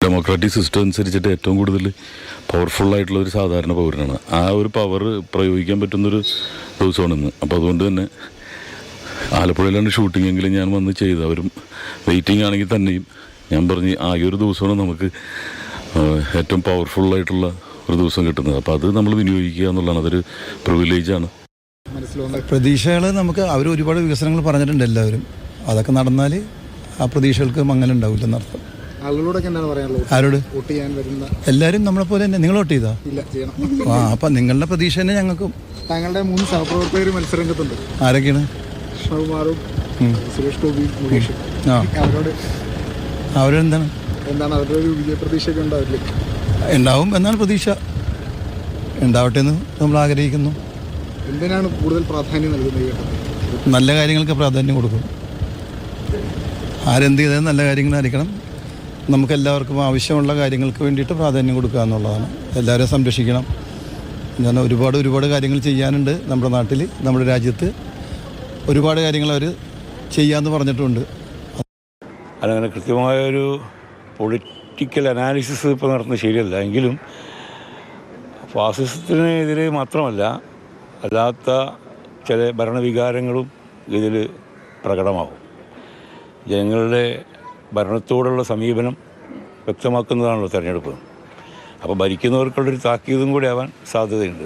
Democratic system അനുസരിച്ചിട്ട് ഏറ്റവും കൂടുതൽ പവർഫുള്ളായിട്ടുള്ള ഒരു സാധാരണ പൗരനാണ്. ആ ഒരു പവർ പ്രയോഗിക്കാൻ പറ്റുന്നൊരു ദിവസമാണ് ഇന്ന്. അപ്പോൾ അതുകൊണ്ട് തന്നെ ആലപ്പുഴയിലാണ് ഷൂട്ടിംഗ് എങ്കിലും ഞാൻ വന്ന് ചെയ്ത് അവരും വെയിറ്റിംഗ് ആണെങ്കിൽ തന്നെയും ഞാൻ പറഞ്ഞ് ആകെ ഒരു ദിവസമാണ് നമുക്ക് ഏറ്റവും പവർഫുള്ളായിട്ടുള്ള ഒരു ദിവസം കിട്ടുന്നത്. അപ്പോൾ അത് നമ്മൾ വിനിയോഗിക്കുക എന്നുള്ളതാണ്. അതൊരു പ്രിവിലേജാണ്. പ്രതീക്ഷകൾ നമുക്ക് അവർ ഒരുപാട് വികസനങ്ങൾ പറഞ്ഞിട്ടുണ്ട് എല്ലാവരും. അതൊക്കെ നടന്നാൽ ആ പ്രതീക്ഷകൾക്ക് മങ്ങൽ ഉണ്ടാവില്ലെന്നർത്ഥം. ആളുകളോടൊക്കെ എന്താണ് പറയാനുള്ളത്? ആരോട്? വോട്ട് ചെയ്യാൻ വരുന്ന എല്ലാവരും നമ്മളെ പോലെ തന്നെ. നിങ്ങൾ വോട്ട് ചെയ്താ? ഇല്ല, ചെയ്യണം. അപ്പം നിങ്ങളുടെ പ്രതീക്ഷ തന്നെ ഞങ്ങൾക്കും. താങ്കളുടെ 3 സഹപ്രവർത്തകർ മത്സരരംഗത്തുണ്ട്. ആരൊക്കെയാണ്? കൃഷ്ണകുമാറും സുരേഷ് ഗോപി, മുകേഷ്. അവരെന്താണ് അവരുടെ ഒരു വിജയ പ്രതീക്ഷയൊക്കെ ഉണ്ടാവില്ലേ? ഉണ്ടാവും എന്നാണ് പ്രതീക്ഷ. ഉണ്ടാവട്ടെ എന്ന് നമ്മൾ ആഗ്രഹിക്കുന്നു. എന്തിനാണ് കൂടുതൽ പ്രാധാന്യം നൽകുന്നത് ഈ ഘട്ടത്തിൽ? നല്ല കാര്യങ്ങൾക്ക് പ്രാധാന്യം കൊടുക്കും. ആരെന്ത് ചെയ്താലും നല്ല കാര്യങ്ങളായിരിക്കണം. നമുക്കെല്ലാവർക്കും ആവശ്യമുള്ള കാര്യങ്ങൾക്ക് വേണ്ടിയിട്ട് പ്രാധാന്യം കൊടുക്കുക എന്നുള്ളതാണ്. എല്ലാവരെയും സംരക്ഷിക്കണം. ഞാൻ ഒരുപാട് കാര്യങ്ങൾ ചെയ്യാനുണ്ട് നമ്മുടെ നാട്ടിൽ, നമ്മുടെ രാജ്യത്ത്. ഒരുപാട് കാര്യങ്ങൾ അവർ ചെയ്യാമെന്ന് പറഞ്ഞിട്ടുണ്ട്. അതങ്ങനെ കൃത്യമായൊരു പൊളിറ്റിക്കൽ അനാലിസിസ് ഇപ്പോൾ നടത്തുന്നത് ശരിയല്ല. എങ്കിലും ഫാസിസത്തിനെതിരെ മാത്രമല്ല, അല്ലാത്ത ചില ഭരണവികാരങ്ങളും ഇതിൽ പ്രകടമാകും. ജനങ്ങളുടെ ഭരണത്തോടുള്ള സമീപനം വ്യക്തമാക്കുന്നതാണല്ലോ തിരഞ്ഞെടുപ്പ്. അപ്പോൾ ഭരിക്കുന്നവർക്കുള്ളൊരു താക്കീതും കൂടി ആവാൻ സാധ്യതയുണ്ട്.